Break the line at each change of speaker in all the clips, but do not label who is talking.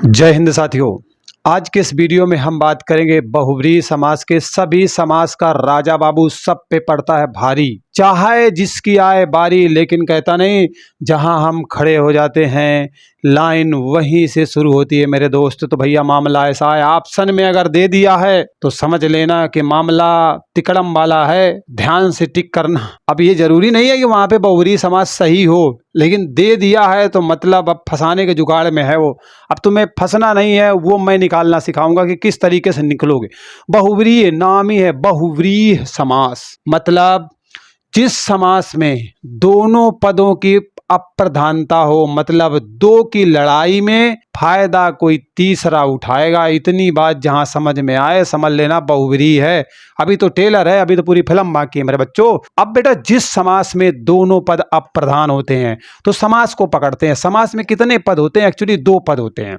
जय हिंद साथियों। आज के इस वीडियो में हम बात करेंगे बहुव्रीहि समास के। सभी समास का राजा बाबू सब पे पड़ता है भारी, चाहे जिसकी आए बारी, लेकिन कहता नहीं जहां हम खड़े हो जाते हैं लाइन वहीं से शुरू होती है मेरे दोस्त। तो भैया मामला ऐसा है, ऑप्शन में अगर दे दिया है तो समझ लेना कि मामला तिकड़म वाला है, ध्यान से टिक करना। अब ये जरूरी नहीं है कि वहां पे बहुव्रीहि समास सही हो, लेकिन दे दिया है तो मतलब अब फंसाने के जुगाड़ में है वो। अब तुम्हें फंसना नहीं है, वो मैं निकालना सिखाऊंगा कि किस तरीके से निकलोगे। बहुव्रीहि नाम ही है बहुव्रीहि समास, मतलब जिस समास में दोनों पदों की अप्रधानता हो, मतलब दो की लड़ाई में फायदा कोई तीसरा उठाएगा। इतनी बात जहां समझ में आए समझ लेना बहुव्रीहि है। अभी तो टेलर है, अभी तो पूरी फिल्म बाकी है मेरे बच्चों। अब बेटा जिस समास में दोनों पद अप्रधान होते हैं तो समास को पकड़ते हैं। समास में कितने पद होते हैं? एक्चुअली दो पद होते हैं।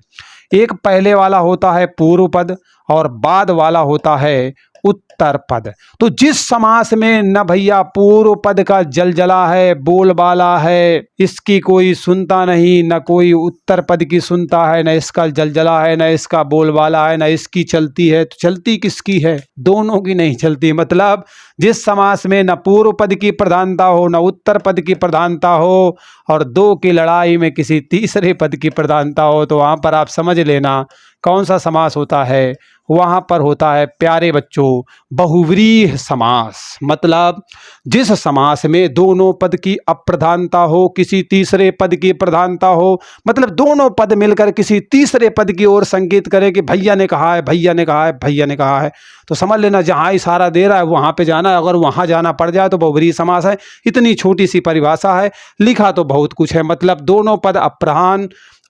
एक पहले वाला होता है पूर्व पद और बाद वाला होता है उत्तर पद। तो जिस समास में न भैया पूर्व पद का जलजला है, बोलबाला है, इसकी कोई सुनता नहीं, न कोई उत्तर पद की सुनता है, न इसका जलजला है, न इसका बोलबाला है, न इसकी चलती है, तो चलती किसकी है? दोनों की नहीं चलती। मतलब जिस समास में न पूर्व पद की प्रधानता हो, न उत्तर पद की प्रधानता हो, और दो की लड़ाई में किसी तीसरे पद की प्रधानता हो, तो वहां पर आप समझ लेना कौन सा समास होता है। वहां पर होता है प्यारे बच्चों बहुव्रीहि समास। मतलब जिस समास में दोनों पद की अप्रधानता हो, किसी तीसरे पद की प्रधानता हो, मतलब दोनों पद मिलकर किसी तीसरे पद की ओर संकेत करे कि भैया ने कहा है, भैया ने कहा है, भैया ने कहा है, तो समझ लेना जहां इशारा दे रहा है वहां पे जाना है। अगर वहां जाना पड़ जाए तो बहुव्रीहि समास है। इतनी छोटी सी परिभाषा है, लिखा तो बहुत कुछ है। मतलब दोनों पद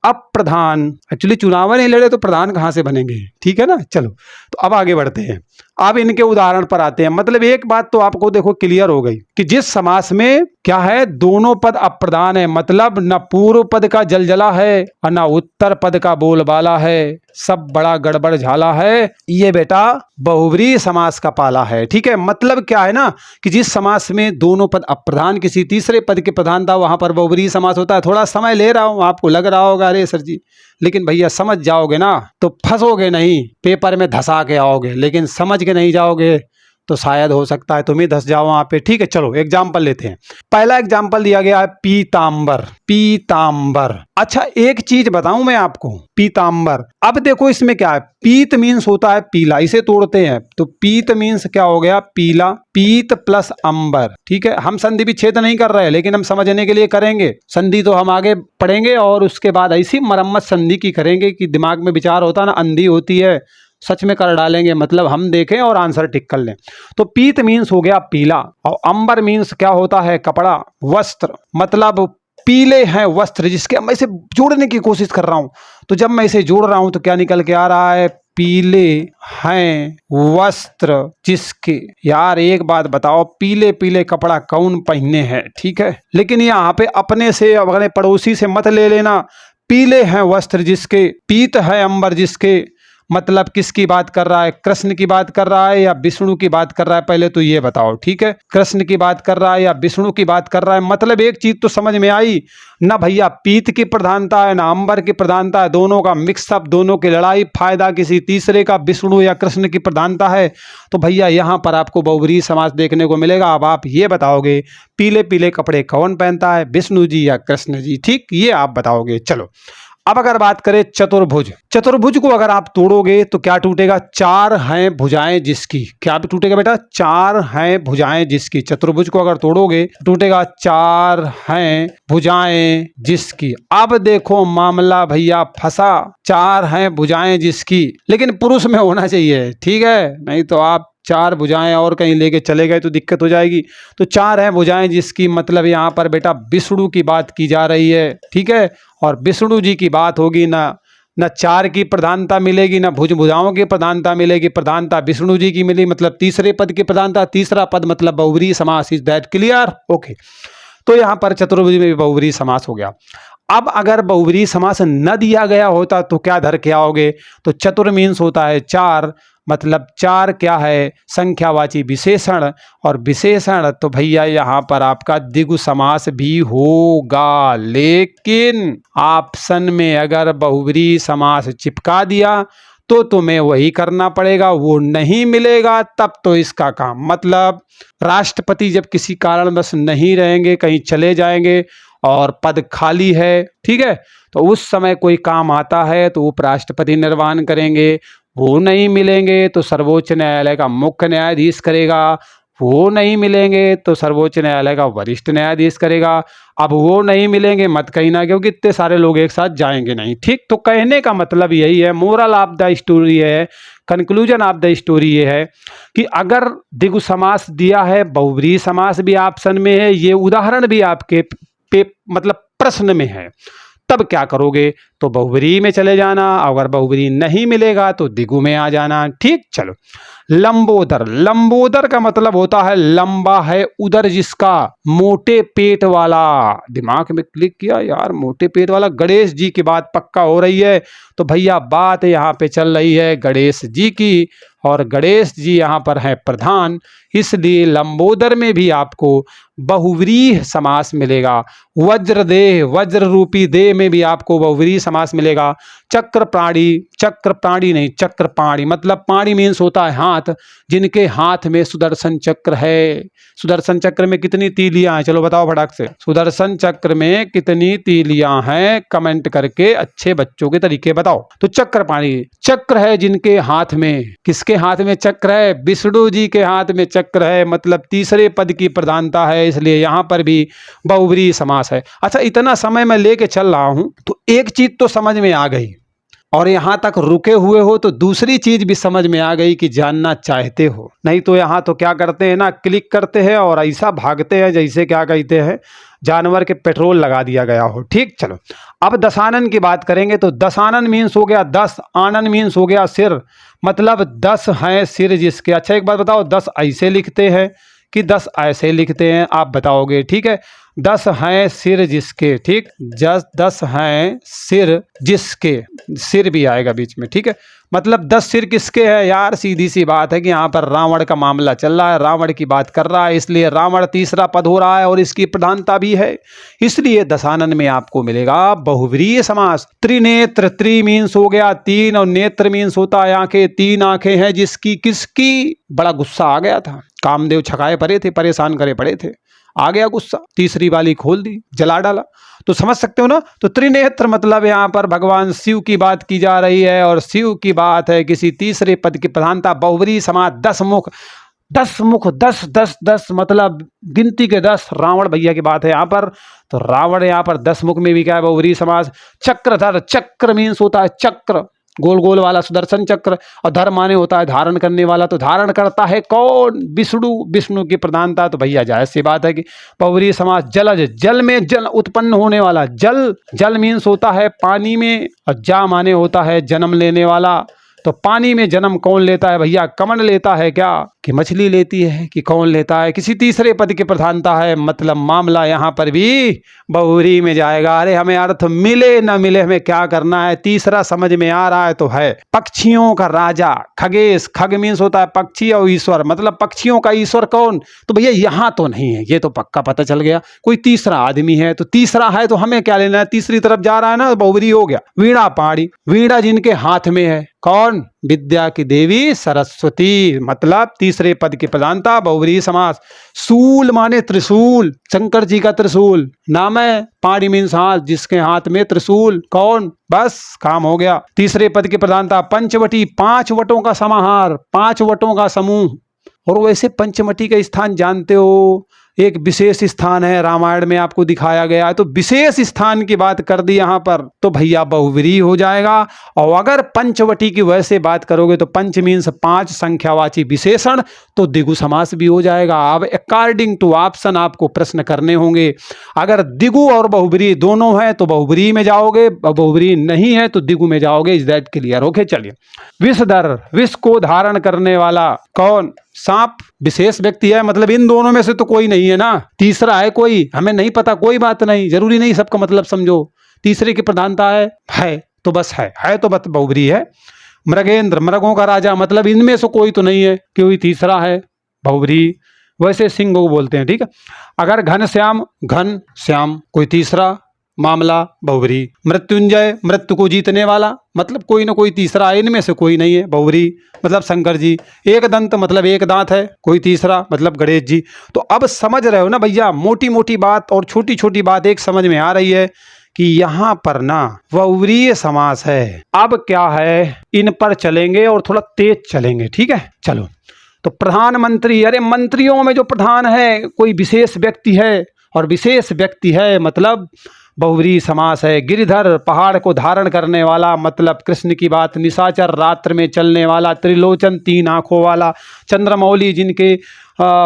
अप्रधान, एक्चुअली चुनाव नहीं लड़े तो प्रधान कहां से बनेंगे, ठीक है ना। चलो तो अब आगे बढ़ते हैं। अब इनके उदाहरण पर आते हैं। मतलब एक बात तो आपको देखो क्लियर हो गई कि जिस समास में क्या है, दोनों पद अप्रधान है, मतलब न पूर्व पद का जलजला है और न उत्तर पद का बोलबाला है, सब बड़ा गड़बड़ झाला है, ये बेटा बहुव्रीहि समास का पाला है। ठीक है, मतलब क्या है ना कि जिस समास में दोनों पद अप्रधान, किसी तीसरे पद की प्रधानता, वहां पर बहुव्रीहि समास होता है। थोड़ा समय ले रहा हूं, आपको लग रहा होगा अरे सर जी, लेकिन भैया समझ जाओगे ना तो फंसोगे नहीं, पेपर में धसा के आओगे, लेकिन समझ के नहीं जाओगे तो शायद हो सकता है तुम ही धस जाओ वहां पे। ठीक है, चलो एग्जाम्पल लेते हैं। पहला एग्जाम्पल दिया गया है पीतांबर। पीतांबर, अच्छा एक चीज बताऊं मैं आपको, पीतांबर। अब देखो इसमें क्या है, पीत मीन्स होता है पीला, इसे तोड़ते हैं तो पीत मीन्स क्या हो गया, पीला। पीत प्लस अंबर, ठीक है। हम संधि विच्छेद नहीं कर रहे हैं, लेकिन हम समझने के लिए करेंगे। संधि तो हम आगे पढ़ेंगे और उसके बाद ऐसी मरम्मत संधि की करेंगे कि दिमाग में विचार होता है ना, अंधी होती है, सच में कर डालेंगे। मतलब हम देखें और आंसर टिक कर लें। तो पीत मीन्स हो गया पीला, और अंबर मीन्स क्या होता है, कपड़ा, वस्त्र। मतलब पीले हैं वस्त्र जिसके, मैं इसे जोड़ने की कोशिश कर रहा हूं, तो जब मैं इसे जोड़ रहा हूं तो क्या निकल के आ रहा है, पीले हैं वस्त्र जिसके। यार एक बात बताओ, पीले पीले कपड़ा कौन पहने हैं, ठीक है। लेकिन यहाँ पे अपने से, अपने पड़ोसी से मत ले लेना। पीले हैं वस्त्र जिसके, पीत है अंबर जिसके, मतलब किसकी बात कर रहा है, कृष्ण की बात कर रहा है या विष्णु की बात कर रहा है, पहले तो ये बताओ। ठीक है, कृष्ण की बात कर रहा है या विष्णु की बात कर रहा है। मतलब एक चीज तो समझ में आई ना भैया, पीत की प्रधानता है ना अंबर की प्रधानता है, दोनों का मिक्सअप, दोनों की लड़ाई, फायदा किसी तीसरे का, विष्णु या कृष्ण की प्रधानता है। तो भैया यहां पर आपको बहुव्रीहि समास देखने को मिलेगा। अब आप ये बताओगे पीले पीले कपड़े कौन पहनता है, विष्णु जी या कृष्ण जी, ठीक, ये आप बताओगे। चलो अब अगर बात करें चतुर्भुज। चतुर्भुज को अगर आप तोड़ोगे तो क्या टूटेगा, चार हैं भुजाएं जिसकी। क्या भी टूटेगा बेटा, चार हैं भुजाएं जिसकी। चतुर्भुज को अगर तोड़ोगे टूटेगा चार हैं भुजाएं जिसकी। अब देखो मामला भैया फंसा, चार हैं भुजाएं जिसकी, लेकिन पुरुष में होना चाहिए, ठीक है, नहीं तो आप चार भुजाएं और कहीं लेके चले गए तो दिक्कत हो जाएगी। तो चार हैं भुजाएं जिसकी, मतलब यहाँ पर बेटा विष्णु की बात की जा रही है, ठीक है। और विष्णु जी की बात होगी, ना चार की प्रधानता मिलेगी, ना भुजाओं की प्रधानता मिलेगी, प्रधानता विष्णु जी की मिली, मतलब तीसरे पद की प्रधानता, तीसरा पद मतलब बहुव्रीहि समास। Is that clear? ओके, तो यहाँ पर चतुर्भुज में भी बहुव्रीहि समास हो गया। अब अगर बहुव्रीहि समास न दिया गया होता तो क्या धर के आओगे, तो चतुर मीन्स होता है चार, मतलब चार क्या है, संख्यावाची विशेषण, और विशेषण तो भैया यहाँ पर आपका द्विगु समास भी होगा। लेकिन ऑप्शन में अगर बहुब्रीहि समास चिपका दिया तो तुम्हें वही करना पड़ेगा, वो नहीं मिलेगा तब तो इसका काम। मतलब राष्ट्रपति जब किसी कारणवश नहीं रहेंगे, कहीं चले जाएंगे और पद खाली है, ठीक है, तो उस समय कोई काम आता है तो उपराष्ट्रपति निर्वहन करेंगे, वो नहीं मिलेंगे तो सर्वोच्च न्यायालय का मुख्य न्यायाधीश करेगा, वो नहीं मिलेंगे तो सर्वोच्च न्यायालय का वरिष्ठ न्यायाधीश करेगा। अब वो नहीं मिलेंगे मत कहना, क्योंकि इतने सारे लोग एक साथ जाएंगे नहीं, ठीक। तो कहने का मतलब यही है, मोरल ऑफ द स्टोरी है, कंक्लूजन ऑफ द स्टोरी ये है कि अगर द्विगु समास दिया है, बहुब्रीहि समास भी ऑप्शन में है, ये उदाहरण भी आपके मतलब प्रश्न में है, तब क्या करोगे, तो बहुब्रीहि में चले जाना, अगर बहुब्रीहि नहीं मिलेगा तो द्विगु में आ जाना, ठीक। चलो, लंबोदर, लंबोदर का मतलब होता है लंबा है उदर जिसका, मोटे पेट वाला। दिमाग में क्लिक किया यार, मोटे पेट वाला, गणेश जी की बात पक्का हो रही है। तो भैया बात यहाँ पे चल रही है गणेश जी की, और गणेश जी यहाँ पर हैं प्रधान, इसलिए लंबोदर में भी आपको बहुव्रीहि समास मिलेगा। वज्रदेह, वज्र रूपी देह में भी आपको बहुव्रीहि समास मिलेगा। चक्र प्राणी, चक्र प्राणी नहीं चक्र पाणी, मतलब पाणी मीन्स होता है हाथ, जिनके हाथ में सुदर्शन चक्र है। सुदर्शन चक्र में कितनी तीलियां हैं, चलो बताओ फटाक से, सुदर्शन चक्र में कितनी तीलियां हैं, कमेंट करके अच्छे बच्चों के तरीके बताओ। तो चक्र पाणी, चक्र है जिनके हाथ में, किसके हाथ में चक्र है, विष्णु जी के हाथ में चक्र है, मतलब तीसरे पद की प्रधानता है, इसलिए यहां पर भी बहुव्रीहि समास है। अच्छा, इतना समय मैं लेके चल रहा हूं तो एक चीज तो समझ में आ गई, और यहां तक रुके हुए हो तो दूसरी चीज भी समझ में आ गई कि जानना चाहते हो। नहीं तो यहां तो क्या करते हैं ना, क्लिक करते हैं और ऐसा भागते हैं जैसे क्या कहते हैं, जानवर के पेट्रोल लगा दिया गया हो, ठीक। चलो, अब दशानन की बात करेंगे तो दशानन मीन्स हो गया 10, आनन मीन्स हो गया सिर, मतलब 10 हैं सिर जिसके। अच्छा एक बात बताओ, 10 ऐसे लिखते हैं कि 10 ऐसे लिखते हैं, आप बताओगे, ठीक है। 10 हैं सिर जिसके, ठीक, 10 हैं सिर जिसके, सिर भी आएगा बीच में, ठीक है। मतलब 10 सिर किसके हैं यार, सीधी सी बात है कि यहाँ पर रावण का मामला चल रहा है, रावण की बात कर रहा है, इसलिए रावण तीसरा पद हो रहा है और इसकी प्रधानता भी है, इसलिए दशानन में आपको मिलेगा बहुव्रीहि समास। त्रिनेत्र, त्रि मीन्स हो गया 3, और नेत्र मीन्स होता है आंखें, 3 आंखें हैं जिसकी, किसकी, बड़ा गुस्सा आ गया था, कामदेव छकाए पड़े थे, परेशान करे पड़े थे, आ गया गुस्सा, तीसरी वाली खोल दी, जला डाला। तो समझ सकते हो ना। तो त्रिनेत्र मतलब यहाँ पर भगवान शिव की बात की जा रही है, और शिव की बात है किसी तीसरे पद की प्रधानता, बहुव्रीहि समास। 10 मुख, 10 मुख, 10 10 10 मतलब गिनती के 10, रावण भैया की बात है यहाँ पर, तो रावण यहाँ पर 10 मुख में भी क्या है, बहुव्रीहि समास। चक्रधर, चक्र मीन्स होता है चक्र, गोल गोल वाला सुदर्शन चक्र, और धर माने होता है धारण करने वाला, तो धारण करता है कौन, विष्णु, विष्णु की प्रधानता, तो भैया जायज सी बात है कि बहुव्रीहि समास। जलज, जल में जल उत्पन्न होने वाला, जल, जल मीन्स होता है पानी में, और जा माने होता है जन्म लेने वाला, तो पानी में जन्म कौन लेता है भैया, कमल लेता है क्या, कि मछली लेती है, कि कौन लेता है, किसी तीसरे पद की प्रधानता है, मतलब मामला यहाँ पर भी बहुव्रीहि में जाएगा। अरे हमें अर्थ मिले न मिले, हमें क्या करना है, तीसरा समझ में आ रहा है तो है। पक्षियों का राजा, खगेश, खग मीन्स होता है पक्षी, और ईश्वर मतलब पक्षियों का ईश्वर कौन, तो भैया यहाँ तो नहीं है, ये तो पक्का पता चल गया, कोई तीसरा आदमी है, तो तीसरा है तो हमें क्या लेना है, तीसरी तरफ जा रहा है ना, बहुव्रीहि हो गया। वीणा पाणी, वीणा जिनके हाथ में है, कौन, विद्या की देवी सरस्वती, मतलब तीसरे पद की प्रधानता, बहुव्रीहि समास। शूल माने त्रिशूल, शंकर जी का त्रिशूल नाम है, पाणी मीन्स हाथ, जिसके हाथ में त्रिशूल, कौन, बस काम हो गया, तीसरे पद की प्रधानता। पंचवटी, 5 वटों का समाहार, 5 वटों का समूह, और वैसे पंचवटी का स्थान जानते हो, एक विशेष स्थान है, रामायण में आपको दिखाया गया है, तो विशेष स्थान की बात कर दी यहाँ पर, तो भैया बहुव्रीहि हो जाएगा। और अगर पंचवटी की वैसे बात करोगे तो पंच मीन्स 5 संख्यावाची विशेषण, तो द्विगु समास भी हो जाएगा। अब अकॉर्डिंग टू ऑप्शन आपको प्रश्न करने होंगे, अगर द्विगु और बहुव्रीहि दोनों है तो बहुव्रीहि में जाओगे, बहुव्रीहि नहीं है तो द्विगु में जाओगे। Is that clear? ओके, चलिए। विषधर, विष को धारण करने वाला, कौन, सांप, विशेष व्यक्ति है, मतलब इन दोनों में से तो कोई नहीं है ना, तीसरा है कोई, हमें नहीं पता, कोई बात नहीं, जरूरी नहीं सबका मतलब समझो, तीसरे की प्रधानता है तो बस है तो बस बहुव्रीहि है। मृगेंद्र, मृगों का राजा, मतलब इनमें से कोई तो नहीं है, कोई तीसरा है, बहुव्रीहि। वैसे सिंह को बोलते हैं, ठीक है। अगर घनश्याम, घन श्याम, कोई तीसरा, मामला बहुव्रीहि। मृत्युंजय, मृत्यु को जीतने वाला, मतलब कोई ना कोई तीसरा है, इनमें से कोई नहीं है, बहुव्रीहि, मतलब शंकर जी। एक दंत, मतलब एक दांत है, कोई तीसरा, मतलब गणेश जी। तो अब समझ रहे हो ना भैया, मोटी मोटी बात और छोटी छोटी बात एक समझ में आ रही है कि यहाँ पर ना बहुव्रीहि समास है। अब क्या है, इन पर चलेंगे और थोड़ा तेज चलेंगे, ठीक है। चलो, तो प्रधानमंत्री, अरे मंत्रियों में जो प्रधान है कोई विशेष व्यक्ति है, और विशेष व्यक्ति है मतलब बहुव्रीहि समास है। गिरिधर, पहाड़ को धारण करने वाला, मतलब कृष्ण की बात। निशाचर, रात्र में चलने वाला। त्रिलोचन, तीन आंखों वाला। चंद्रमौली, जिनके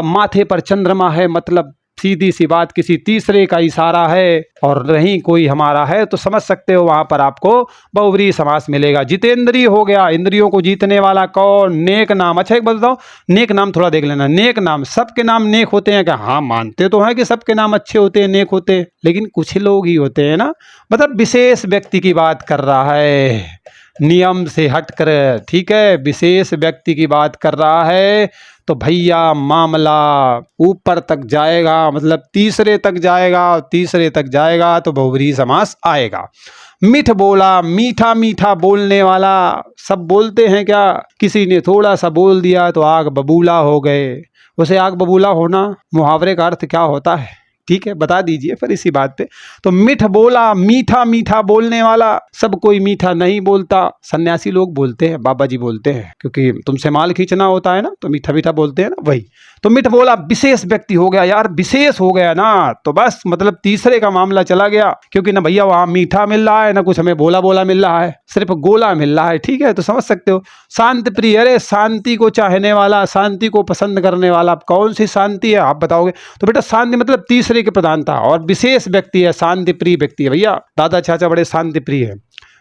माथे पर चंद्रमा है, मतलब सीधी सी बात किसी तीसरे का इशारा है और नहीं कोई हमारा है, तो समझ सकते हो वहां पर आपको बहुव्रीहि समास मिलेगा। जितेंद्रिय हो गया, इंद्रियों को जीतने वाला। कौन, नेक नाम। अच्छा एक बात बताओ, नेक नाम थोड़ा देख लेना। नेक नाम, सबके नाम नेक होते हैं क्या? हाँ, मानते तो हैं कि सबके नाम अच्छे होते हैं, नेक होते हैं, लेकिन कुछ लोग ही होते हैं ना, मतलब विशेष व्यक्ति की बात कर रहा है, नियम से हटकर, ठीक है, विशेष व्यक्ति की बात कर रहा है। तो भैया मामला ऊपर तक जाएगा, मतलब तीसरे तक जाएगा, और तीसरे तक जाएगा तो बहुव्रीहि समास आएगा। मिठ बोला, मीठा मीठा बोलने वाला। सब बोलते हैं क्या? किसी ने थोड़ा सा बोल दिया तो आग बबूला हो गए। उसे आग बबूला होना मुहावरे का अर्थ क्या होता है? ठीक है, बता दीजिए फिर इसी बात पे। तो मिठ बोला, मीठा मीठा बोलने वाला। सब कोई मीठा नहीं बोलता, सन्यासी लोग बोलते हैं, बाबा जी बोलते हैं, क्योंकि तुमसे माल खींचना होता है ना, तो मीठा मीठा बोलते हैं ना, वही। तो मिठ बोला विशेष व्यक्ति हो गया यार, विशेष हो गया ना, तो बस मतलब तीसरे का मामला चला गया, क्योंकि ना भैया वहां मीठा मिल रहा है, ना कुछ हमें बोला बोला मिल रहा है, सिर्फ गोला मिल रहा है, ठीक है। तो समझ सकते हो। शांति प्रिय, अरे शांति को चाहने वाला, शांति को पसंद करने वाला। अब कौन सी शांति है आप बताओगे? तो बेटा शांति मतलब तीसरे की प्रधानता, और विशेष व्यक्ति है, शांति प्रिय व्यक्ति है भैया। दादा चाचा बड़े शांति प्रिय है।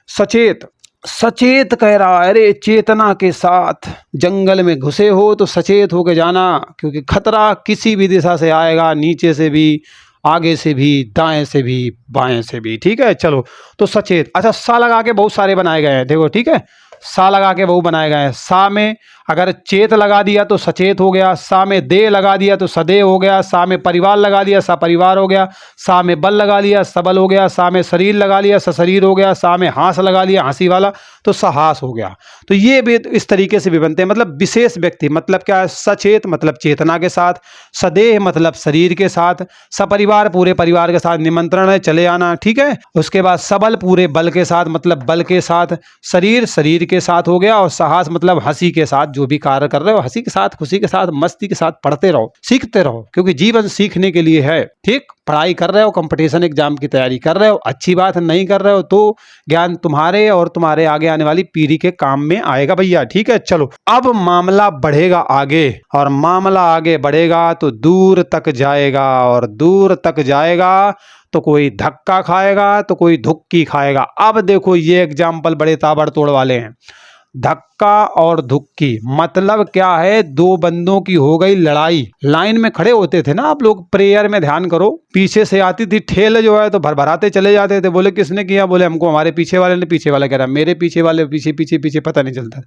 सचेत, सचेत कह रहा है, अरे चेतना के साथ जंगल में घुसे हो तो सचेत होके जाना, क्योंकि खतरा किसी भी दिशा से आएगा, नीचे से भी, आगे से भी, दाएं से भी, बाएं से भी, ठीक है। चलो, तो सचेत। अच्छा, सा लगा के बहुत सारे बनाए गए हैं, देखो, ठीक है, सा लगा के बहु बनाए गए हैं। सा में अगर चेत लगा दिया तो सचेत हो गया, सा में दे लगा दिया तो सदैव हो गया, सा में परिवार लगा दिया सपरिवार हो गया, सा में बल लगा लिया सबल हो गया, सा में शरीर लगा लिया सशरीर हो गया, सा में हास लगा लिया हंसी वाला तो सहास हो गया। तो ये भी इस तरीके से भी बनते हैं। मतलब विशेष व्यक्ति मतलब क्या है? सचेत मतलब चेतना के साथ, सदेह मतलब शरीर के साथ, सपरिवार पूरे परिवार के साथ, निमंत्रण है चले आना, ठीक है। उसके बाद सबल पूरे बल के साथ, मतलब बल के साथ, शरीर शरीर के साथ हो गया, और साहस मतलब हंसी के साथ, जो भी कार्य कर रहे हो हंसी के साथ, खुशी के साथ, मस्ती के साथ पढ़ते रहो, सीखते रहो, क्योंकि जीवन सीखने के लिए है, ठीक। पढ़ाई कर रहे हो, कंपटीशन एग्जाम की तैयारी कर रहे हो, अच्छी बात है। नहीं कर रहे हो तो ज्ञान तुम्हारे और तुम्हारे आगे आने वाली पीढ़ी के काम में आएगा भैया, ठीक है। चलो, अब मामला बढ़ेगा आगे, और मामला आगे बढ़ेगा तो दूर तक जाएगा, और दूर तक जाएगा तो कोई धक्का खाएगा तो कोई धुक्की खाएगा। अब देखो ये एग्जाम्पल बड़े ताबड़तोड़ वाले हैं। धक्का और धुक्की मतलब क्या है? दो बंदों की हो गई लड़ाई। लाइन में खड़े होते थे ना आप लोग, प्रेयर में ध्यान करो, पीछे से आती थी ठेल जो है तो भरभराते चले जाते थे। बोले किसने किया? बोले हमको, हमारे पीछे वाले ने। पीछे वाला कह रहा मेरे पीछे वाले, पीछे पीछे पीछे, पता नहीं चलता।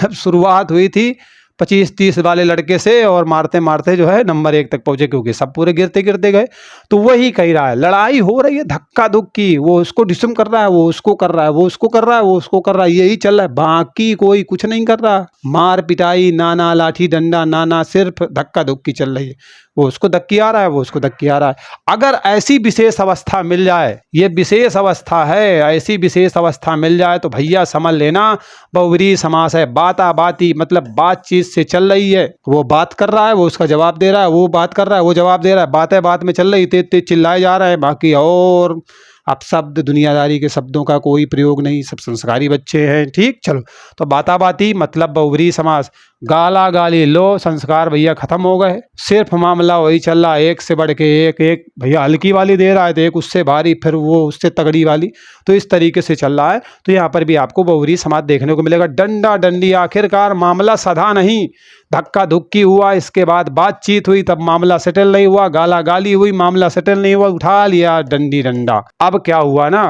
अब शुरुआत हुई थी 25-30 वाले लड़के से, और मारते मारते जो है नंबर 1 तक पहुंचे, क्योंकि सब पूरे गिरते गिरते गए। तो वही कह रहा है, लड़ाई हो रही है, धक्का धुक्की, वो उसको डिसम कर रहा है, वो उसको कर रहा है, वो उसको कर रहा है, वो उसको कर रहा है, यही चल रहा है, बाकी कोई कुछ नहीं कर रहा। मार पिटाई नाना, लाठी डंडा नाना, सिर्फ धक्का धुक्की चल रही है। वो उसको धक्की आ रहा है, वो उसको धक्की आ रहा है। अगर ऐसी विशेष अवस्था मिल जाए, ये विशेष अवस्था है, ऐसी विशेष अवस्था मिल जाए तो भैया समझ लेना बहुव्रीहि समास है। बाता बाती मतलब बातचीत से चल रही है, वो बात कर रहा है, वो उसका जवाब दे रहा है, वो बात कर रहा है, वो जवाब दे रहा है, बातें बात में चल रही, तेज तेज चिल्लाए जा रहे हैं, बाकी और अब शब्द दुनियादारी के शब्दों का कोई प्रयोग नहीं, सब संस्कारी बच्चे हैं, ठीक। चलो, तो बाता बाती मतलब बहुव्रीहि समास। गाला गाली, लो संस्कार भैया खत्म हो गए। सिर्फ मामला वही चल रहा है, एक से बढ़ के एक भैया हल्की वाली दे रहा है तो एक उससे भारी, फिर वो उससे तगड़ी वाली, तो इस तरीके से चल रहा है। तो यहाँ पर भी आपको बहुबरी समाज देखने को मिलेगा। डंडा डंडी, आखिरकार मामला सधा नहीं, धक्का धुक्की हुआ, इसके बाद बातचीत हुई, तब मामला सेटल नहीं हुआ, गाला गाली हुई, मामला सेटल नहीं हुआ, उठा लिया डंडी डंडा। अब क्या हुआ ना,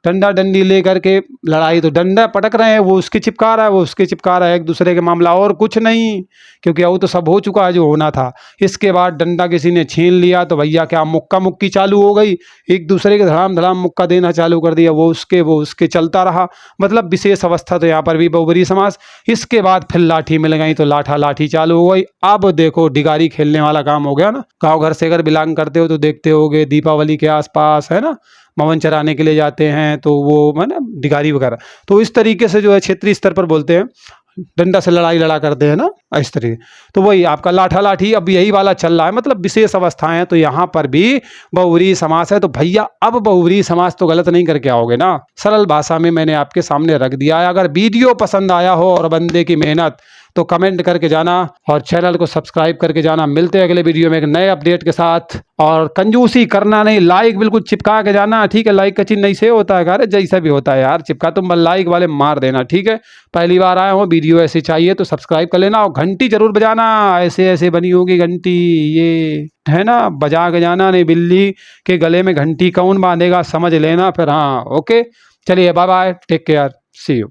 डंडा डंडी लेकर के लड़ाई, तो डंडा पटक रहे हैं, वो उसके चिपका रहा है, वो उसके चिपका रहा है, एक दूसरे के मामला और कुछ नहीं, क्योंकि वो तो सब हो चुका है जो होना था। इसके बाद डंडा किसी ने छीन लिया तो भैया क्या मुक्का मुक्की चालू हो गई, एक दूसरे के धड़ाम धड़ाम मुक्का देना चालू कर दिया, वो उसके चलता रहा। मतलब विशेष अवस्था तो यहाँ पर भी बहुबरी समाज। इसके बाद फिर लाठी मिल गई तो लाठा लाठी चालू हो गई। अब देखो डिगारी खेलने वाला काम हो गया ना। गाँव घर से अगर बिलोंग करते हो तो देखते होगे दीपावली के आसपास, है ना, मवन चराने के लिए जाते हैं तो वो है ना डिगारी वगैरह, तो इस तरीके से जो है क्षेत्रीय स्तर पर बोलते हैं, डंडा से लड़ाई लड़ा करते हैं ना, इस तरीके। तो वही आपका लाठा लाठी अब यही वाला चल रहा है, मतलब विशेष अवस्थाएं। तो यहाँ पर भी बहुबरी समाज है। तो भैया अब बहुबरी समाज तो गलत नहीं करके आओगे ना, सरल भाषा में मैंने आपके सामने रख दिया है। अगर वीडियो पसंद आया हो और बंदे की मेहनत, तो कमेंट करके जाना और चैनल को सब्सक्राइब करके जाना। मिलते हैं अगले वीडियो में एक नए अपडेट के साथ। और कंजूसी करना नहीं, लाइक बिल्कुल चिपका के जाना, ठीक है। लाइक का चिन्ह नहीं से होता है, अरे जैसा भी होता है यार, चिपका तुम लाइक वाले मार देना, ठीक है। पहली बार आया हूँ, वीडियो ऐसे चाहिए तो सब्सक्राइब कर लेना और घंटी जरूर बजाना, ऐसे ऐसे बनी होगी घंटी, ये है ना, बजा के जाना। नहीं बिल्ली के गले में घंटी कौन बांधेगा समझ लेना फिर। हाँ ओके, चलिए bye bye, take care, see you.